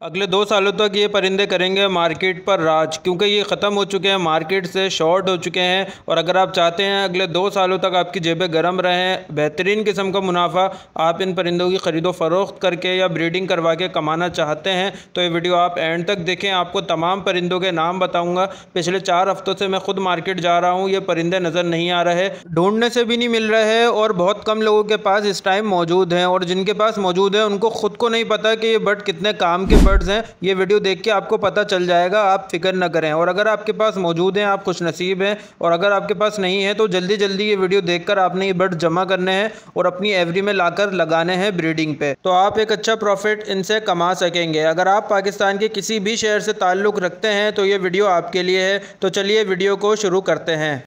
अगले 2 सालों तक ये परिंदे करेंगे मार्केट पर राज, क्योंकि ये ख़त्म हो चुके हैं, मार्केट से शॉर्ट हो चुके हैं। और अगर आप चाहते हैं अगले 2 सालों तक आपकी जेबें गर्म रहें, बेहतरीन किस्म का मुनाफा आप इन परिंदों की ख़रीदो फ़रोख्त करके या ब्रीडिंग करवा के कमाना चाहते हैं तो ये वीडियो आप एंड तक देखें। आपको तमाम परिंदों के नाम बताऊँगा। पिछले 4 हफ्तों से मैं खुद मार्केट जा रहा हूँ, ये परिंदे नज़र नहीं आ रहे, ढूंढने से भी नहीं मिल रहे और बहुत कम लोगों के पास इस टाइम मौजूद हैं। और जिनके पास मौजूद है उनको खुद को नहीं पता कि ये बर्ड कितने काम के बर्ड्स हैं। ये वीडियो देख के आपको पता चल जाएगा, आप फिक्र न करें। और अगर आपके पास मौजूद हैं आप खुशनसीब हैं, और अगर आपके पास नहीं है तो जल्दी जल्दी ये वीडियो देखकर आपने ये बर्ड जमा करने हैं और अपनी एवरी में लाकर लगाने हैं ब्रीडिंग पे, तो आप एक अच्छा प्रॉफिट इनसे कमा सकेंगे। अगर आप पाकिस्तान के किसी भी शहर से ताल्लुक़ रखते हैं तो ये वीडियो आपके लिए है। तो चलिए वीडियो को शुरू करते हैं।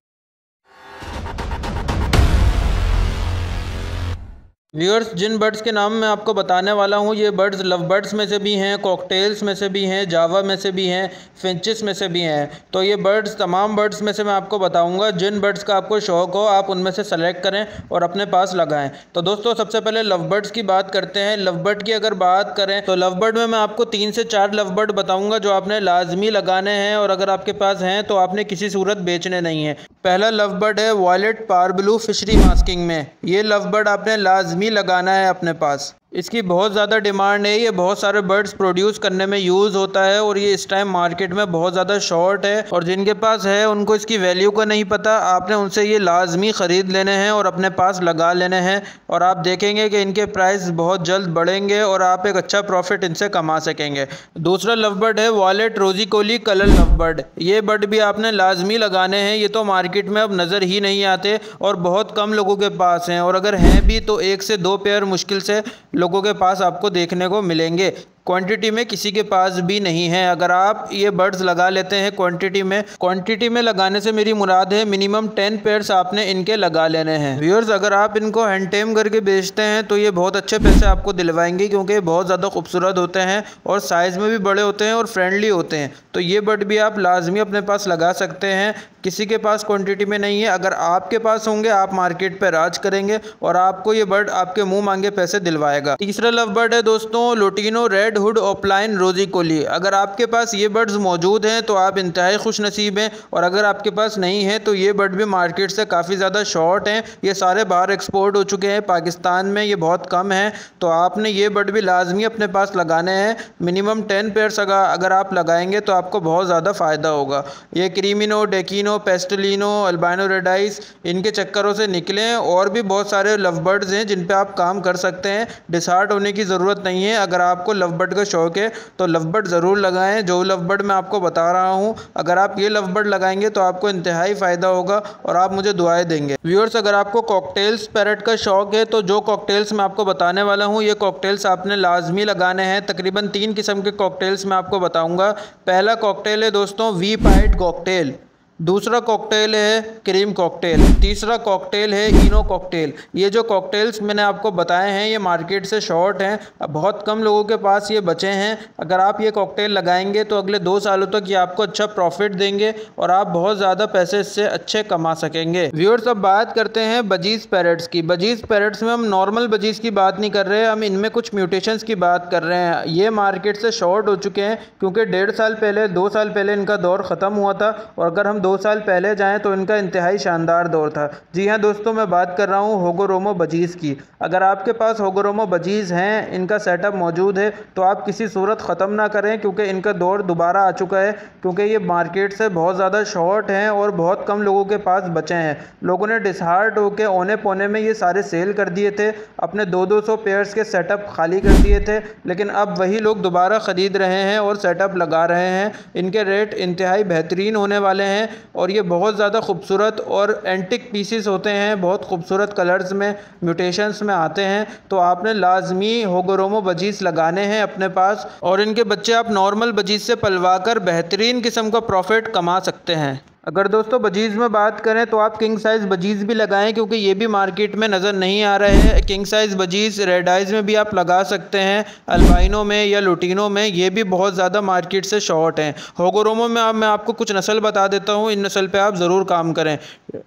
व्यूअर्स, जिन बर्ड्स के नाम मैं आपको बताने वाला हूँ ये बर्ड्स लव बर्ड्स में से भी हैं, कॉकटेल्स में से भी हैं, जावा में से भी हैं, फिंचेस में से भी हैं। तो ये बर्ड्स तमाम बर्ड्स में से मैं आपको बताऊँगा। जिन बर्ड्स का आपको शौक़ हो आप उनमें से सेलेक्ट करें और अपने पास लगाएं। तो दोस्तों सबसे पहले लव बर्ड्स की बात करते हैं। लव बर्ड की अगर बात करें तो लव बर्ड में मैं आपको 3 से 4 लव बर्ड बताऊँगा जो आपने लाजमी लगाने हैं, और अगर आपके पास हैं तो आपने किसी सूरत बेचने नहीं है। पहला लव बर्ड है वॉयलेट पारब्लू फिशरी मास्किंग में। ये लव बर्ड आपने लाजमी लगाना है अपने पास। इसकी बहुत ज़्यादा डिमांड है, ये बहुत सारे बर्ड्स प्रोड्यूस करने में यूज़ होता है और ये इस टाइम मार्केट में बहुत ज़्यादा शॉर्ट है। और जिनके पास है उनको इसकी वैल्यू का नहीं पता, आपने उनसे ये लाजमी ख़रीद लेने हैं और अपने पास लगा लेने हैं, और आप देखेंगे कि इनके प्राइस बहुत जल्द बढ़ेंगे और आप एक अच्छा प्रॉफिट इनसे कमा सकेंगे। दूसरा लव बर्ड है वॉयलेट रोजी कोली कलर लव बर्ड। ये बर्ड भी आपने लाजमी लगाने हैं। ये तो मार्केट में अब नज़र ही नहीं आते और बहुत कम लोगों के पास हैं, और अगर हैं भी तो 1 से 2 पेयर मुश्किल से लोगों के पास आपको देखने को मिलेंगे। क्वांटिटी में किसी के पास भी नहीं है। अगर आप ये बर्ड्स लगा लेते हैं क्वांटिटी में लगाने से मेरी मुराद है मिनिमम 10 पेयर्स आपने इनके लगा लेने हैं। व्यूअर्स, अगर आप इनको हैंड टेम करके बेचते हैं तो ये बहुत अच्छे पैसे आपको दिलवाएंगे, क्योंकि ये बहुत ज़्यादा खूबसूरत होते हैं और साइज़ में भी बड़े होते हैं और फ्रेंडली होते हैं। तो ये बर्ड भी आप लाजमी अपने पास लगा सकते हैं। किसी के पास क्वांटिटी में नहीं है, अगर आपके पास होंगे आप मार्केट पर राज करेंगे और आपको ये बर्ड आपके मुँह मांगे पैसे दिलवाएगा। तीसरा लव बर्ड है दोस्तों लुटिनो रेड हुड ऑफलाइन रोजी कोली। अगर आपके पास ये बर्ड्स मौजूद हैं तो आप इंतहाई खुश नसीब हैं, और अगर आपके पास नहीं है तो ये बर्ड भी मार्केट से काफ़ी ज़्यादा शॉर्ट हैं। ये सारे बाहर एक्सपोर्ट हो चुके हैं, पाकिस्तान में ये बहुत कम है। तो आपने ये बर्ड भी लाजमी अपने पास लगाने हैं। मिनिमम 10 पेयर्स अगर आप लगाएंगे तो आपको बहुत ज़्यादा फ़ायदा होगा। ये क्रीमिनो, डेकिनो, पेस्टलिनो, अल्बाइनो रेडाइस, इनके चक्करों से निकलें। और भी बहुत सारे लव बर्ड्स हैं जिन पे आप काम कर सकते हैं। डिसहार्ट होने की ज़रूरत नहीं है। अगर आपको लव बर्ड का शौक़ है तो लव बर्ड ज़रूर लगाएं। जो लव बर्ड मैं आपको बता रहा हूं, अगर आप ये लव बर्ड लगाएंगे तो आपको इंतहाई फ़ायदा होगा और आप मुझे दुआएं देंगे। व्यूअर्स, अगर आपको कॉकटेल्स पैरेट का शौक़ है तो जो कॉकटेल्स मैं आपको बताने वाला हूं ये कॉकटेल्स आपने लाजमी लगाने हैं। तकरीबन 3 किस्म के कॉकटेल्स मैं आपको बताऊँगा। पहला कॉकटेल है दोस्तों वी पाइड कॉकटेल, दूसरा कॉकटेल है क्रीम कॉकटेल, तीसरा कॉकटेल है इनो कॉकटेल। ये जो कॉकटेल्स मैंने आपको बताए हैं ये मार्केट से शॉर्ट हैं, अब बहुत कम लोगों के पास ये बचे हैं। अगर आप ये कॉकटेल लगाएंगे तो अगले 2 सालों तक ये आपको अच्छा प्रॉफिट देंगे और आप बहुत ज़्यादा पैसे इससे अच्छे कमा सकेंगे। व्यूअर्स, अब बात करते हैं बजीज़ पैरेट्स की। बजीज़ पैरेट्स में हम नॉर्मल बजीज़ की बात नहीं कर रहे हैं, हम इनमें कुछ म्यूटेशंस की बात कर रहे हैं। ये मार्केट से शॉर्ट हो चुके हैं क्योंकि 1.5 साल पहले 2 साल पहले इनका दौर ख़त्म हुआ था, और अगर हम 2 साल पहले जाएं तो इनका इंतहाई शानदार दौर था। जी हाँ दोस्तों, मैं बात कर रहा हूँ होगोरोमो बजीज़ की। अगर आपके पास होगोरोमो बजीज़ हैं, इनका सेटअप मौजूद है, तो आप किसी सूरत ख़त्म ना करें क्योंकि इनका दौर दोबारा आ चुका है, क्योंकि ये मार्केट से बहुत ज़्यादा शॉर्ट हैं और बहुत कम लोगों के पास बचे हैं। लोगों ने डिसहार्ट होकर औने पौने में ये सारे सेल कर दिए थे, अपने 200-200 पेयर्स के सेटअप खाली कर दिए थे, लेकिन अब वही लोग दोबारा ख़रीद रहे हैं और सेटअप लगा रहे हैं। इनके रेट इंतहाई बेहतरीन होने वाले हैं और ये बहुत ज़्यादा खूबसूरत और एंटिक पीसीस होते हैं, बहुत खूबसूरत कलर्स में, म्यूटेशंस में आते हैं। तो आपने लाजमी होगोरोमो बजीज़ लगाने हैं अपने पास, और इनके बच्चे आप नॉर्मल बजीज़ से पलवा कर बेहतरीन किस्म का प्रॉफिट कमा सकते हैं। अगर दोस्तों बजीज़ में बात करें तो आप किंग साइज़ बजीज़ भी लगाएं, क्योंकि ये भी मार्केट में नज़र नहीं आ रहे हैं। King size budgies red eyes में भी आप लगा सकते हैं, अल्बाइनो में या लुटिनो में, ये भी बहुत ज़्यादा मार्केट से शॉर्ट हैं। होगोरोमो में मैं आपको कुछ नस्ल बता देता हूँ, इन नस्ल पे आप ज़रूर काम करें।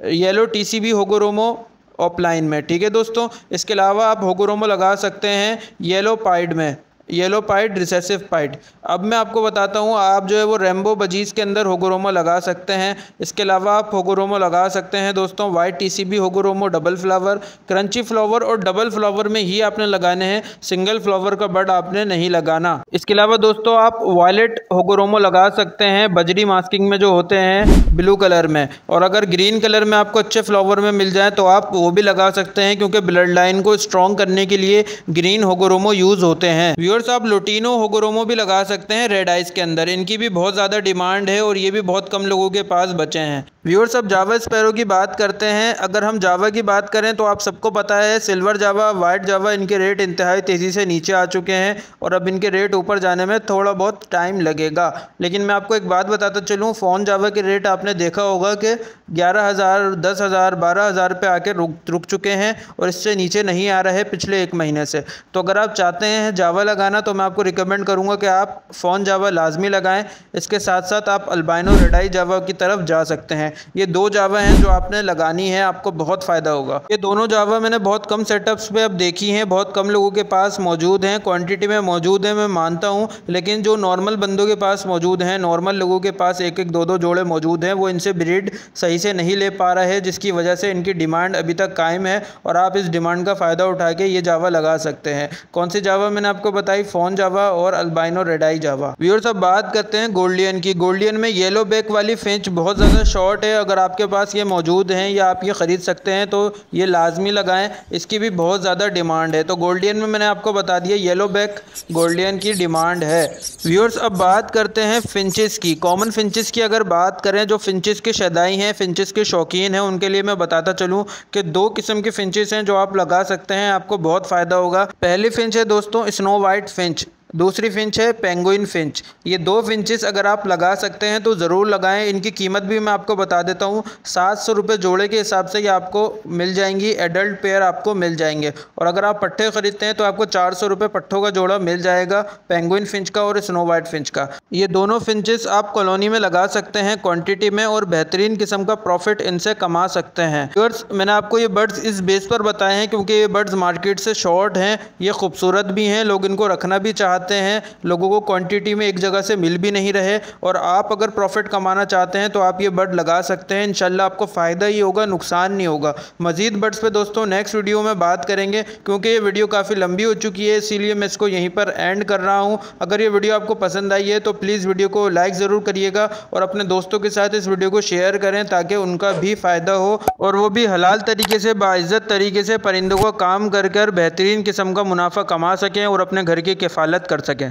येलो TCB होगोरोमो ऑफलाइन में, ठीक है दोस्तों। इसके अलावा आप होगोरोमो लगा सकते हैं येलो पाइड में। येलो पाइट, रिसेसिव पाइट। अब मैं आपको बताता हूँ, आप जो है वो रेम्बो बजीज़ के अंदर होगोरोमो लगा सकते हैं। इसके अलावा आप होगोरोमो लगा सकते हैं दोस्तों वाइट टीसीबी होगोरोमो डबल फ्लावर, क्रंची फ्लावर और डबल फ्लावर में ही आपने लगाने हैं, सिंगल फ्लावर का बड आपने नहीं लगाना। इसके अलावा दोस्तों आप वायलेट होगोरोमो लगा सकते हैं बजरी मास्किंग में जो होते हैं ब्लू कलर में, और अगर ग्रीन कलर में आपको अच्छे फ्लावर में मिल जाए तो आप वो भी लगा सकते हैं, क्योंकि ब्लड लाइन को स्ट्रॉन्ग करने के लिए ग्रीन होगोरोमो यूज़ होते हैं। व्यूअर्स, आप लुटीनो होगोरोमो भी लगा सकते हैं रेड आइस के अंदर, इनकी भी बहुत ज़्यादा डिमांड है और ये भी बहुत कम लोगों के पास बचे हैं। व्यूअर्स, अब जावा स्पैरो की बात करते हैं। अगर हम जावा की बात करें तो आप सबको पता है सिल्वर जावा, वाइट जावा, इनके रेट इंतहाई तेज़ी से नीचे आ चुके हैं और अब इनके रेट ऊपर जाने में थोड़ा बहुत टाइम लगेगा। लेकिन मैं आपको एक बात बताता चलूँ, फ़ोन जावा के रेट आपने देखा होगा कि 11,000, 10,000, 12,000 पे आके रुक चुके हैं और इससे नीचे नहीं आ रहे पिछले 1 महीने से। तो अगर आप चाहते हैं जावा लगाना तो मैं आपको रिकमेंड करूँगा कि आप फ़ोन जावा लाजमी लगाएं। इसके साथ साथ आप अल्बाइनो रेड आई जावा की तरफ जा सकते हैं। ये 2 जावा हैं जो आपने लगानी है, आपको बहुत फ़ायदा होगा। ये दोनों जावा मैंने बहुत कम सेटअप्स पे अब देखी हैं, बहुत कम लोगों के पास मौजूद हैं, क्वांटिटी में मौजूद है मैं मानता हूँ, लेकिन जो नॉर्मल बंदों के पास मौजूद हैं, नॉर्मल लोगों के पास 1-1, 2-2 जोड़े मौजूद हैं, वो इनसे ब्रीड सही से नहीं ले पा रहे, जिसकी वजह से इनकी डिमांड अभी तक कायम है और आप इस डिमांड का फ़ायदा उठा के ये जावा लगा सकते हैं। कौन सी जावा मैंने आपको बताई? फ़ोन जावा और अल्बाइनो रेड आई जावा। व्यूअर्स, अब बात करते हैं गोल्डियन की। गोल्डियन में येलो बैक वाली फिंच बहुत ज़्यादा शॉर्ट है, अगर आपके पास ये मौजूद हैं या आप ये ख़रीद सकते हैं तो ये लाजमी लगाएं, इसकी भी बहुत ज़्यादा डिमांड है। तो गोल्डियन में मैंने आपको बता दिया येलो बैक गोल्डियन की डिमांड है। व्यूअर्स, अब बात करते हैं फिंचेस की। कॉमन फिंचेस की अगर बात करें, जो फिंचेस के शदाई हैं, फिंचेस के शौकीन हैं, उनके लिए मैं बताता चलूँ कि 2 किस्म के फिंचेस हैं जो आप लगा सकते हैं, आपको बहुत फ़ायदा होगा। पहली फिंच है दोस्तों स्नो वाइट फिंच, दूसरी फिंच है पेंगुइन फिंच। ये 2 फिंचेस अगर आप लगा सकते हैं तो ज़रूर लगाएं। इनकी कीमत भी मैं आपको बता देता हूँ, 700 रुपये जोड़े के हिसाब से ये आपको मिल जाएंगी, एडल्ट पेयर आपको मिल जाएंगे। और अगर आप पट्टे ख़रीदते हैं तो आपको 400 रुपये पट्टों का जोड़ा मिल जाएगा, पेंगुइन फिंच का और स्नो वाइट फिंच का। ये दोनों फिंचेस आप कॉलोनी में लगा सकते हैं क्वान्टिटी में, और बेहतरीन किस्म का प्रॉफिट इनसे कमा सकते हैं। व्यूअर्स, मैंने आपको ये बर्ड्स इस बेस पर बताए हैं क्योंकि ये बर्ड्स मार्केट से शॉर्ट हैं, ये खूबसूरत भी हैं, लोग इनको रखना भी चाहते हैं, लोगों को क्वांटिटी में एक जगह से मिल भी नहीं रहे, और आप अगर प्रॉफिट कमाना चाहते हैं तो आप ये बर्ड लगा सकते हैं। इंशाल्लाह आपको फ़ायदा ही होगा, नुकसान नहीं होगा। मज़ीद बर्ड्स पे दोस्तों नेक्स्ट वीडियो में बात करेंगे, क्योंकि ये वीडियो काफ़ी लंबी हो चुकी है, इसीलिए मैं इसको यहीं पर एंड कर रहा हूँ। अगर ये वीडियो आपको पसंद आई है तो प्लीज़ वीडियो को लाइक ज़रूर करिएगा और अपने दोस्तों के साथ इस वीडियो को शेयर करें ताकि उनका भी फ़ायदा हो और वो भी हलाल तरीके से, बाइज़्ज़त तरीके से परिंदों का काम कर बेहतरीन किस्म का मुनाफा कमा सकें और अपने घर की किफ़ालत कर सकें।